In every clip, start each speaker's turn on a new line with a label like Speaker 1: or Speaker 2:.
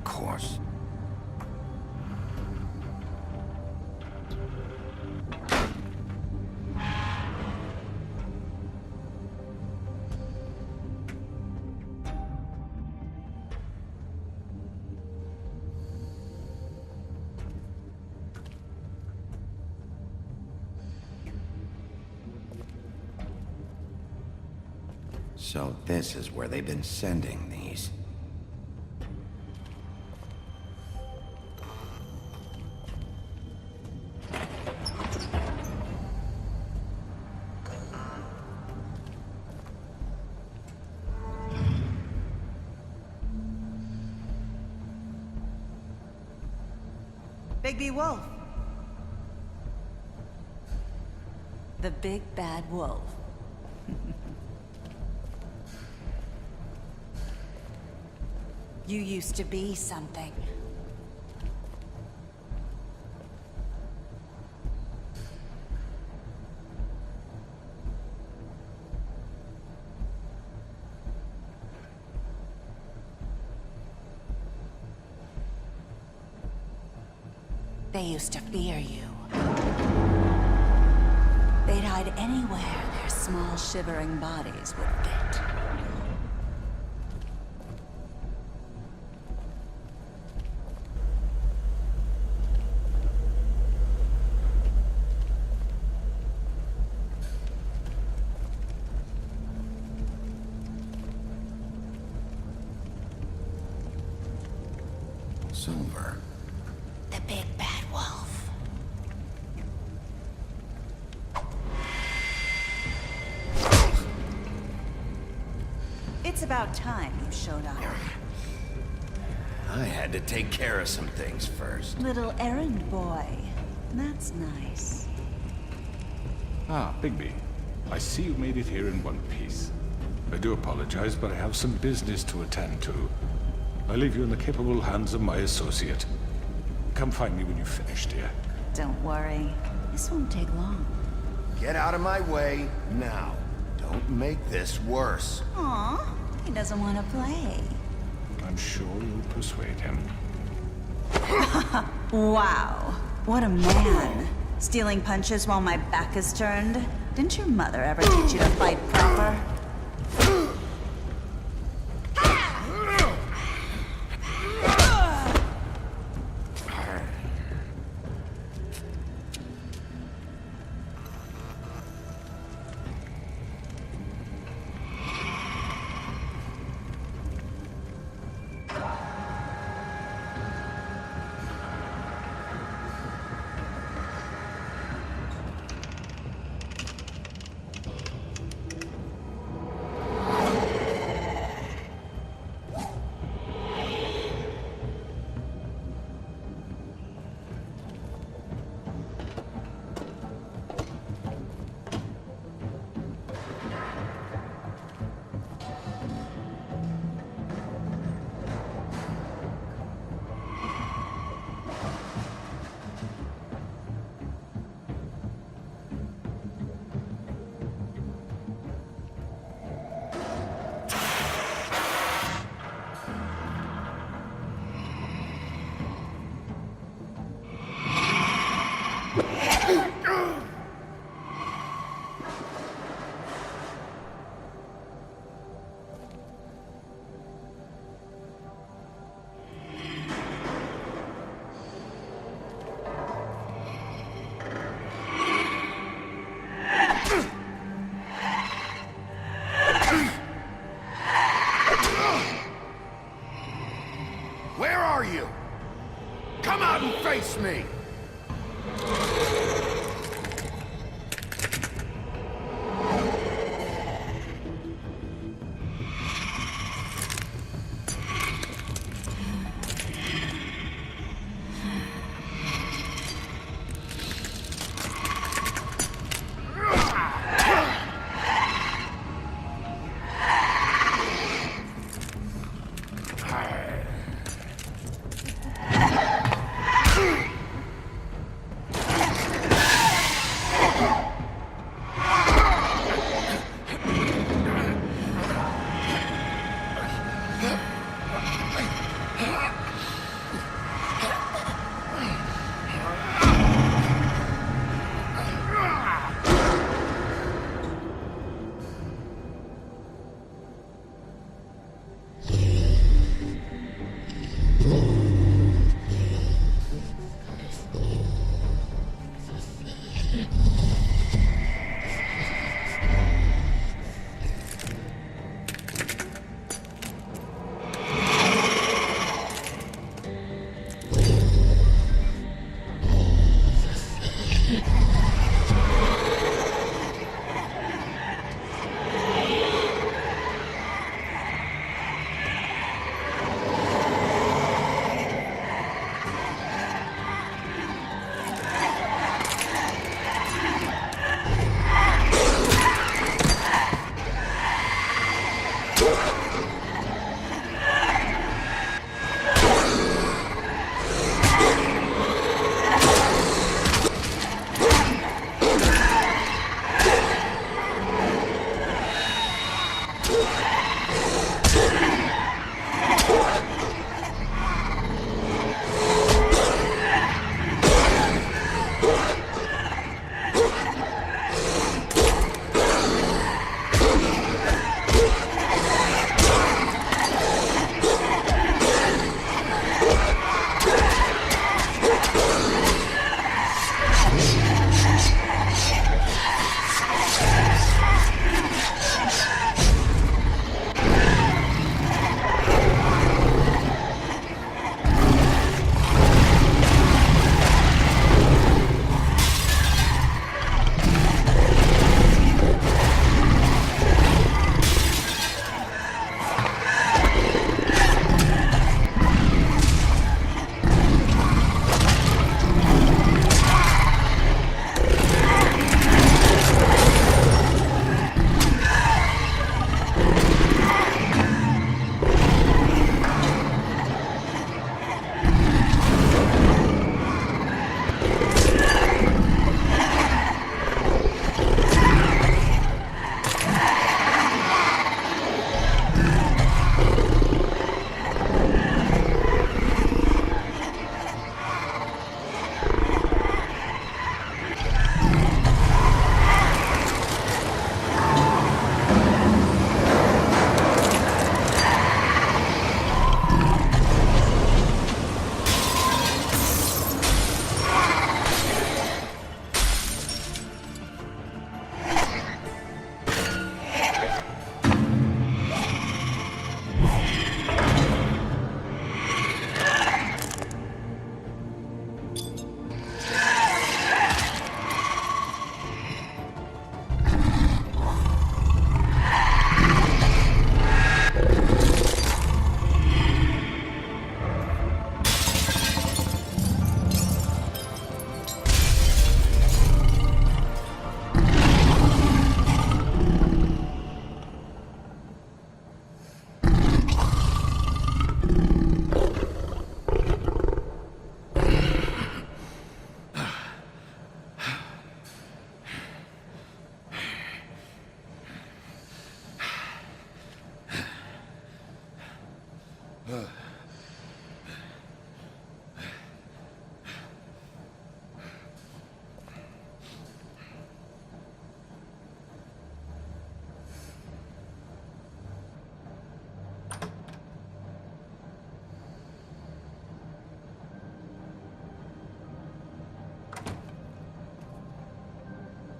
Speaker 1: course. So this is where they've been sending these.
Speaker 2: Bigby Wolf. The big bad wolf. You used to be something. They used to fear you. They'd hide anywhere their small shivering bodies would fit.
Speaker 1: Silver.
Speaker 2: The big bad wolf. It's about time you showed up.
Speaker 1: I had to take care of some things first.
Speaker 2: Little errand boy. That's nice.
Speaker 3: Ah, Bigby. I see you made it here in one piece. I do apologize, but I have some business to attend to. I leave you in the capable hands of my associate. Come find me when you've finished, dear.
Speaker 2: Don't worry. This won't take long.
Speaker 1: Get out of my way now. Don't make this worse.
Speaker 2: Aw, he doesn't want to play.
Speaker 3: I'm sure you'll persuade him.
Speaker 2: Wow, what a man. Stealing punches while my back is turned? Didn't your mother ever teach you to fight proper?
Speaker 1: Where are you? Come out and face me!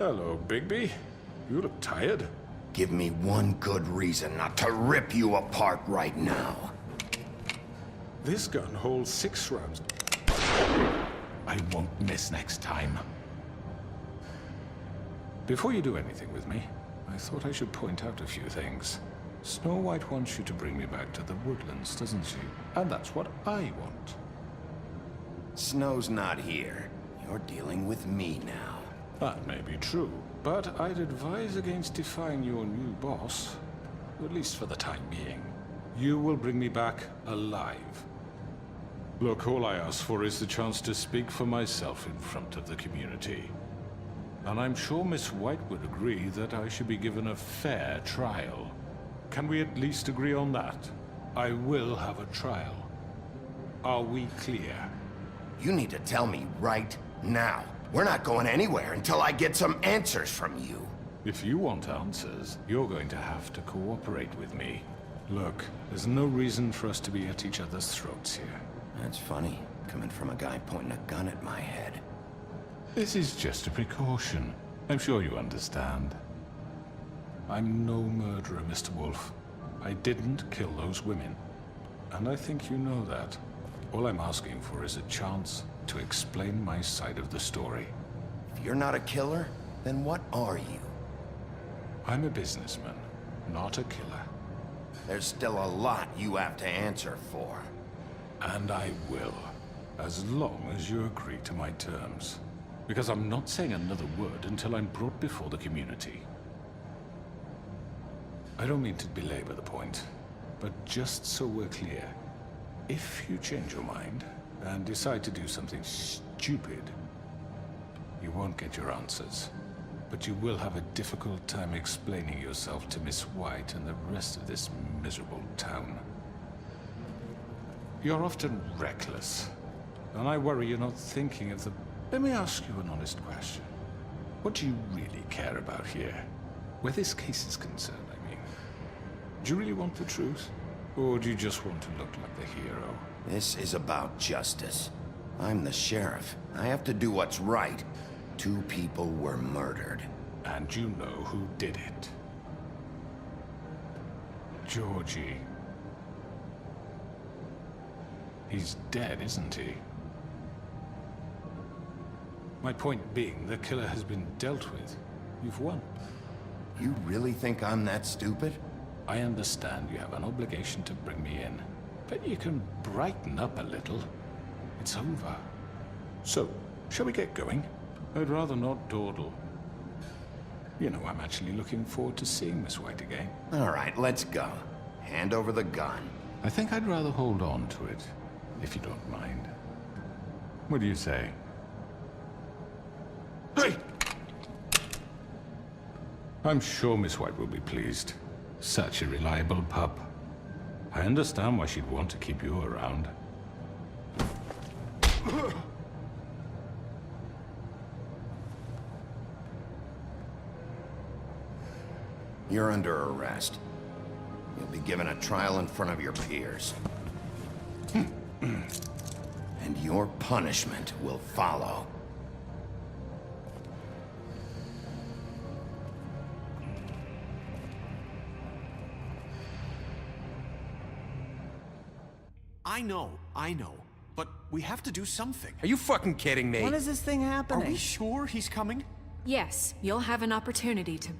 Speaker 3: Hello, Bigby. You look tired.
Speaker 1: Give me one good reason not to rip you apart right now.
Speaker 3: This gun holds 6 rounds. I won't miss next time. Before you do anything with me, I thought I should point out a few things. Snow White wants you to bring me back to the woodlands, doesn't she? And that's what I want.
Speaker 1: Snow's not here. You're dealing with me now.
Speaker 3: That may be true, but I'd advise against defying your new boss, at least for the time being. You will bring me back alive. Look, all I ask for is the chance to speak for myself in front of the community. And I'm sure Miss White would agree that I should be given a fair trial. Can we at least agree on that? I will have a trial. Are we clear?
Speaker 1: You need to tell me right now. We're not going anywhere until I get some answers from you.
Speaker 3: If you want answers, you're going to have to cooperate with me. Look, there's no reason for us to be at each other's throats here.
Speaker 1: That's funny, coming from a guy pointing a gun at my head.
Speaker 3: This is just a precaution. I'm sure you understand. I'm no murderer, Mr. Wolf. I didn't kill those women. And I think you know that. All I'm asking for is a chance to explain my side of the story.
Speaker 1: If you're not a killer, then what are you?
Speaker 3: I'm a businessman, not a killer.
Speaker 1: There's still a lot you have to answer for.
Speaker 3: And I will, as long as you agree to my terms. Because I'm not saying another word until I'm brought before the community. I don't mean to belabor the point, but just so we're clear, if you change your mind and decide to do something stupid, you won't get your answers. But you will have a difficult time explaining yourself to Miss White and the rest of this miserable town. You're often reckless, and I worry you're not thinking of the... Let me ask you an honest question. What do you really care about here? Where this case is concerned, I mean. Do you really want the truth? Or do you just want to look like the hero?
Speaker 1: This is about justice. I'm the sheriff. I have to do what's right. 2 people were murdered.
Speaker 3: And you know who did it. Georgie. He's dead, isn't he? My point being, the killer has been dealt with. You've won.
Speaker 1: You really think I'm that stupid?
Speaker 3: I understand you have an obligation to bring me in, but you can brighten up a little. It's over. So, shall we get going? I'd rather not dawdle. You know, I'm actually looking forward to seeing Miss White again.
Speaker 1: All right, let's go. Hand over the gun.
Speaker 3: I think I'd rather hold on to it, if you don't mind. What do you say? Hey! I'm sure Miss White will be pleased. Such a reliable pup. I understand why she'd want to keep you around.
Speaker 1: You're under arrest. You'll be given a trial in front of your peers. And your punishment will follow.
Speaker 4: I know. But we have to do something.
Speaker 5: Are you fucking kidding me?
Speaker 6: When is this thing
Speaker 4: Are
Speaker 6: happening?
Speaker 4: we sure he's coming?
Speaker 7: Yes, you'll have an opportunity to...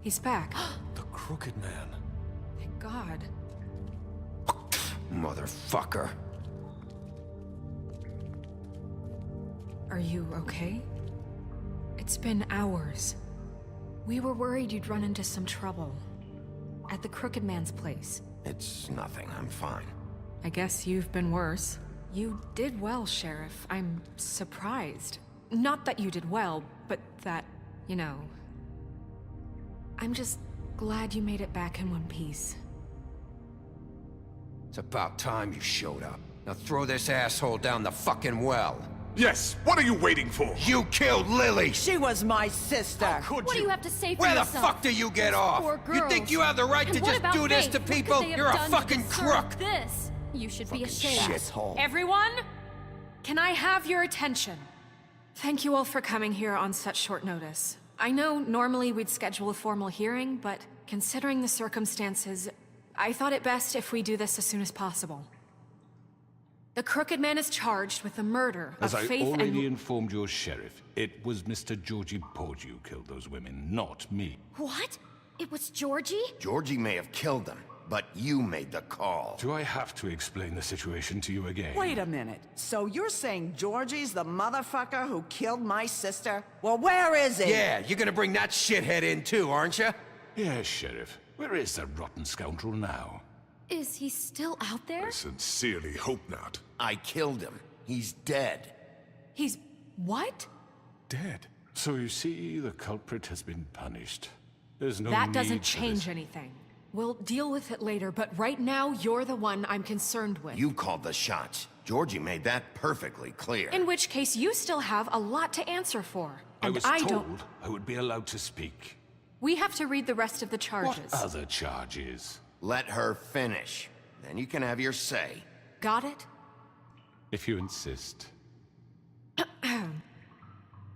Speaker 7: He's back.
Speaker 4: The Crooked Man.
Speaker 7: Thank God.
Speaker 1: Motherfucker.
Speaker 7: Are you okay? It's been hours. We were worried you'd run into some trouble. At the Crooked Man's place.
Speaker 1: It's nothing. I'm fine.
Speaker 7: I guess you've been worse. You did well, Sheriff. I'm surprised. Not that you did well, but that, you know... I'm just glad you made it back in one piece.
Speaker 5: It's about time you showed up. Now throw this asshole down the fucking well.
Speaker 8: Yes, what are you waiting for?
Speaker 5: You killed Lily!
Speaker 6: She was my sister.
Speaker 4: Could
Speaker 9: What do you have to say for
Speaker 5: Where the
Speaker 9: yourself?
Speaker 5: fuck do you get off?
Speaker 9: Poor
Speaker 5: You
Speaker 9: girls.
Speaker 5: think you have the right
Speaker 9: And
Speaker 5: to
Speaker 9: what
Speaker 5: just
Speaker 9: about
Speaker 5: do this
Speaker 9: Faith?
Speaker 5: to
Speaker 9: What could
Speaker 5: people?
Speaker 9: they have
Speaker 5: You're a
Speaker 9: done to
Speaker 5: fucking
Speaker 9: deserve
Speaker 5: crook!
Speaker 9: This. You should be ashamed.
Speaker 1: Shithole.
Speaker 7: Everyone? Can I have your attention? Thank you all for coming here on such short notice. I know normally we'd schedule a formal hearing, but considering the circumstances, I thought it best if we do this as soon as possible. The Crooked Man is charged with the murder
Speaker 3: As
Speaker 7: of
Speaker 3: I
Speaker 7: Faith
Speaker 3: already
Speaker 7: and...
Speaker 3: informed your sheriff, it was Mr. Georgie Porgie who killed those women, not me.
Speaker 9: What? It was Georgie?
Speaker 1: Georgie may have killed them, but you made the call.
Speaker 3: Do I have to explain the situation to you again?
Speaker 6: Wait a minute. So you're saying Georgie's the motherfucker who killed my sister? Well, where is he?
Speaker 5: Yeah, you're gonna bring that shithead in too, aren't you?
Speaker 3: Yes, Sheriff. Where is that rotten scoundrel now?
Speaker 9: Is he still out there?
Speaker 8: I sincerely hope not.
Speaker 1: I killed him. He's dead.
Speaker 7: He's... what?
Speaker 8: Dead.
Speaker 3: So you see, the culprit has been punished. There's no
Speaker 7: That
Speaker 3: need
Speaker 7: doesn't
Speaker 3: for
Speaker 7: change
Speaker 3: this.
Speaker 7: anything. We'll deal with it later, but right now, you're the one I'm concerned with.
Speaker 1: You called the shots. Georgie made that perfectly clear.
Speaker 7: In which case, you still have a lot to answer for.
Speaker 3: I
Speaker 7: And
Speaker 3: was
Speaker 7: I
Speaker 3: told
Speaker 7: don't...
Speaker 3: I would be allowed to speak.
Speaker 7: We have to read the rest of the charges.
Speaker 3: What other charges?
Speaker 1: Let her finish. Then you can have your say.
Speaker 7: Got it?
Speaker 3: If you insist.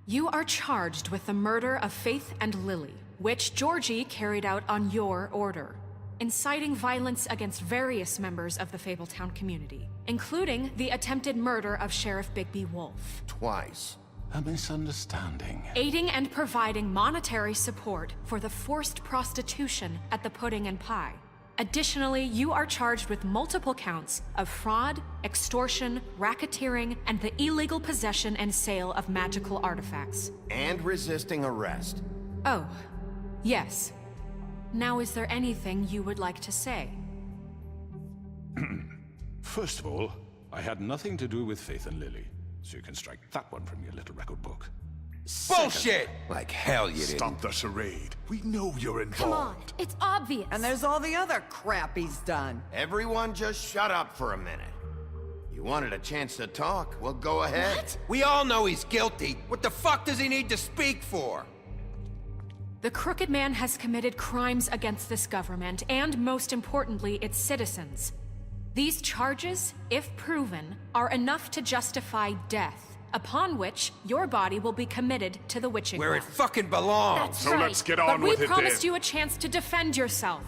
Speaker 7: You are charged with the murder of Faith and Lily, which Georgie carried out on your order, inciting violence against various members of the Fable Town community, including the attempted murder of Sheriff Bigby Wolf.
Speaker 1: Twice.
Speaker 3: A misunderstanding.
Speaker 7: Aiding and providing monetary support for the forced prostitution at the Pudding and Pie. Additionally, you are charged with multiple counts of fraud, extortion, racketeering, and the illegal possession and sale of magical artifacts.
Speaker 1: And resisting arrest.
Speaker 7: Oh, Yes. Now, is there anything you would like to say?
Speaker 3: First of all, I had nothing to do with Faith and Lily, so you can strike that one from your little record book.
Speaker 5: Bullshit! Like hell you didn't.
Speaker 8: Stop the charade. We know you're involved.
Speaker 9: Come on, it's obvious.
Speaker 6: And there's all the other crap he's done.
Speaker 1: Everyone just shut up for a minute. You wanted a chance to talk? Well, go ahead.
Speaker 9: What?
Speaker 5: We all know he's guilty. What the fuck does he need to speak for?
Speaker 7: The Crooked Man has committed crimes against this government, and most importantly, its citizens. These charges, if proven, are enough to justify death, upon which your body will be committed to the witching
Speaker 5: Where it
Speaker 7: well.
Speaker 5: fucking belongs.
Speaker 9: That's
Speaker 8: So
Speaker 9: right.
Speaker 8: let's get on
Speaker 7: But
Speaker 8: with
Speaker 7: we
Speaker 8: it
Speaker 7: promised
Speaker 8: then.
Speaker 7: you a chance to defend yourself,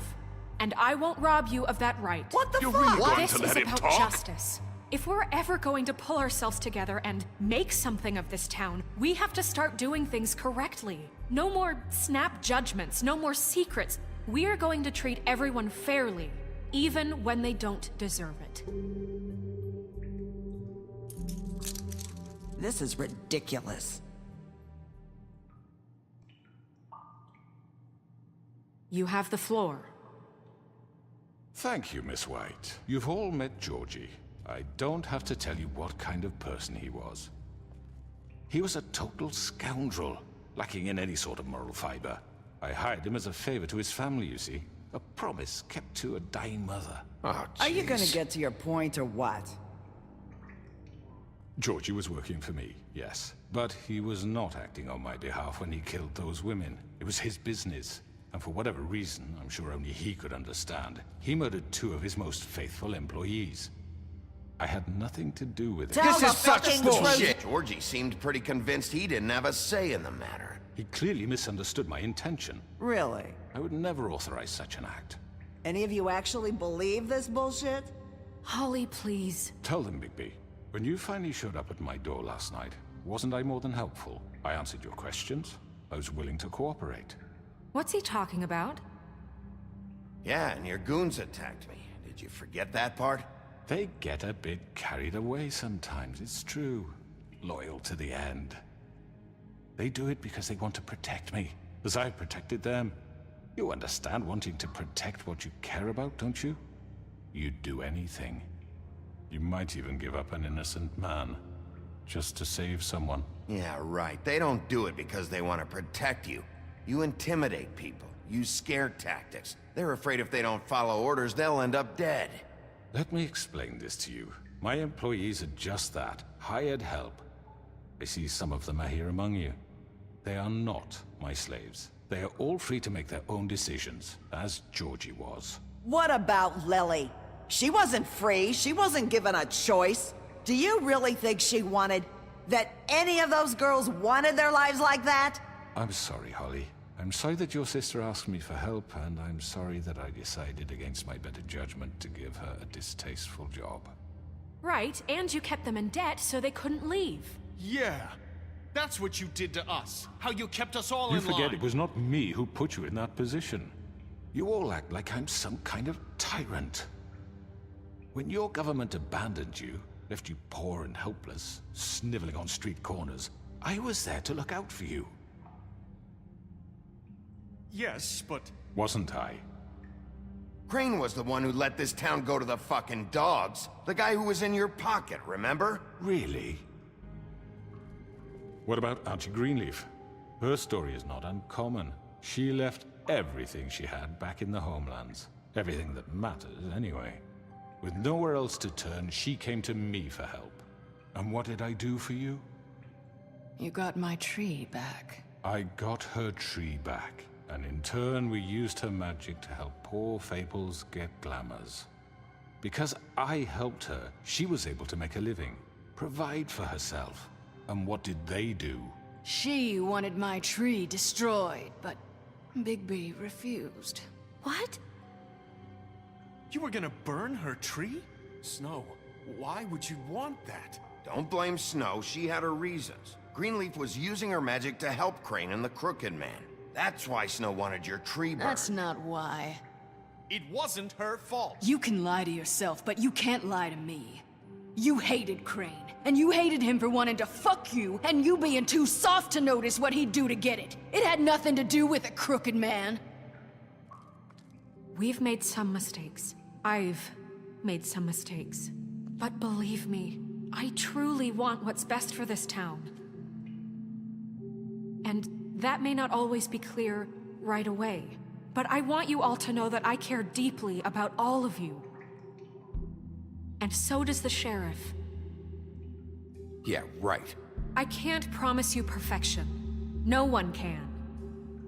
Speaker 7: and I won't rob you of that right.
Speaker 6: What the
Speaker 8: You're
Speaker 6: fuck?
Speaker 8: really going
Speaker 7: This
Speaker 8: to
Speaker 7: is
Speaker 8: let him
Speaker 7: about
Speaker 8: talk?
Speaker 7: justice. If we're ever going to pull ourselves together and make something of this town, we have to start doing things correctly. No more snap judgments, no more secrets. We are going to treat everyone fairly, even when they don't deserve it.
Speaker 6: This is ridiculous.
Speaker 7: You have the floor.
Speaker 3: Thank you, Miss White. You've all met Georgie. I don't have to tell you what kind of person he was. He was a total scoundrel, lacking in any sort of moral fiber. I hired him as a favor to his family, you see. A promise kept to a dying mother.
Speaker 5: Oh,
Speaker 6: Are you gonna
Speaker 5: jeez.
Speaker 6: get to your point or what?
Speaker 3: Georgie was working for me, yes. But he was not acting on my behalf when he killed those women. It was his business. And for whatever reason, I'm sure only he could understand, he murdered 2 of his most faithful employees. I had nothing to do with it.
Speaker 6: Tell
Speaker 5: This
Speaker 6: the
Speaker 5: is such
Speaker 6: fucking
Speaker 5: bullshit.
Speaker 1: Georgie seemed pretty convinced he didn't have a say in the matter.
Speaker 3: He clearly misunderstood my intention.
Speaker 6: Really?
Speaker 3: I would never authorize such an act.
Speaker 6: Any of you actually believe this bullshit?
Speaker 7: Holly, please.
Speaker 3: Tell them, Bigby. When you finally showed up at my door last night, wasn't I more than helpful? I answered your questions. I was willing to cooperate.
Speaker 7: What's he talking about?
Speaker 1: Yeah, and your goons attacked me. Did you forget that part?
Speaker 3: They get a bit carried away sometimes, it's true. Loyal to the end. They do it because they want to protect me, as I've protected them. You understand wanting to protect what you care about, don't you? You'd do anything. You might even give up an innocent man, just to save someone.
Speaker 1: Yeah, right. They don't do it because they want to protect you. You intimidate people, use scare tactics. They're afraid if they don't follow orders, they'll end up dead.
Speaker 3: Let me explain this to you. My employees are just that, hired help. I see some of them are here among you. They are not my slaves. They are all free to make their own decisions, as Georgie was.
Speaker 6: What about Lily? She wasn't free. She wasn't given a choice. Do you really think she wanted... that any of those girls wanted their lives like that?
Speaker 3: I'm sorry, Holly. I'm sorry that your sister asked me for help, and I'm sorry that I decided against my better judgment to give her a distasteful job.
Speaker 7: Right, and you kept them in debt so they couldn't leave.
Speaker 4: Yeah. That's what you did to us. How you kept us all
Speaker 3: You
Speaker 4: in
Speaker 3: forget
Speaker 4: line.
Speaker 3: it was not me who put you in that position. You all act like I'm some kind of tyrant. When your government abandoned you, left you poor and helpless, sniveling on street corners, I was there to look out for you.
Speaker 4: Yes, but...
Speaker 3: Wasn't I?
Speaker 1: Crane was the one who let this town go to the fucking dogs. The guy who was in your pocket, remember?
Speaker 3: Really? What about Auntie Greenleaf? Her story is not uncommon. She left everything she had back in the homelands. Everything that matters, anyway. With nowhere else to turn, she came to me for help. And what did I do for you?
Speaker 10: You got my tree back.
Speaker 3: I got her tree back, and in turn we used her magic to help poor Fables get glamours. Because I helped her, she was able to make a living, provide for herself. And what did they do?
Speaker 10: She wanted my tree destroyed, but Bigby refused.
Speaker 9: What?
Speaker 4: You were gonna burn her tree? Snow, why would you want that?
Speaker 1: Don't blame Snow, she had her reasons. Greenleaf was using her magic to help Crane and the Crooked Man. That's why Snow wanted your tree burned.
Speaker 10: That's not why.
Speaker 4: It wasn't her fault.
Speaker 10: You can lie to yourself, but you can't lie to me. You hated Crane, and you hated him for wanting to fuck you, and you being too soft to notice what he'd do to get it. It had nothing to do with a crooked man.
Speaker 7: We've made some mistakes. I've made some mistakes. But believe me, I truly want what's best for this town. And that may not always be clear right away, but I want you all to know that I care deeply about all of you. And so does the Sheriff.
Speaker 5: Yeah, right.
Speaker 7: I can't promise you perfection. No one can.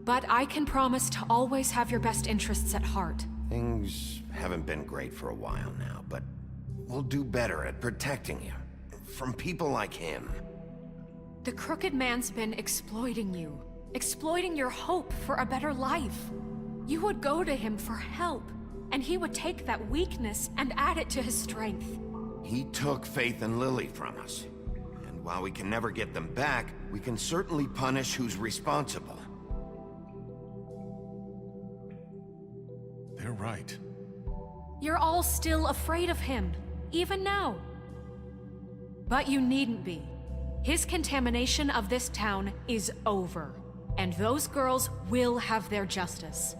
Speaker 7: But I can promise to always have your best interests at heart.
Speaker 1: Things haven't been great for a while now, but we'll do better at protecting you. From people like him.
Speaker 7: The crooked man's been exploiting you. Exploiting your hope for a better life. You would go to him for help, and he would take that weakness and add it to his strength.
Speaker 1: He took Faith and Lily from us. And while we can never get them back, we can certainly punish who's responsible.
Speaker 4: They're right.
Speaker 7: You're all still afraid of him, even now. But you needn't be. His contamination of this town is over, and those girls will have their justice.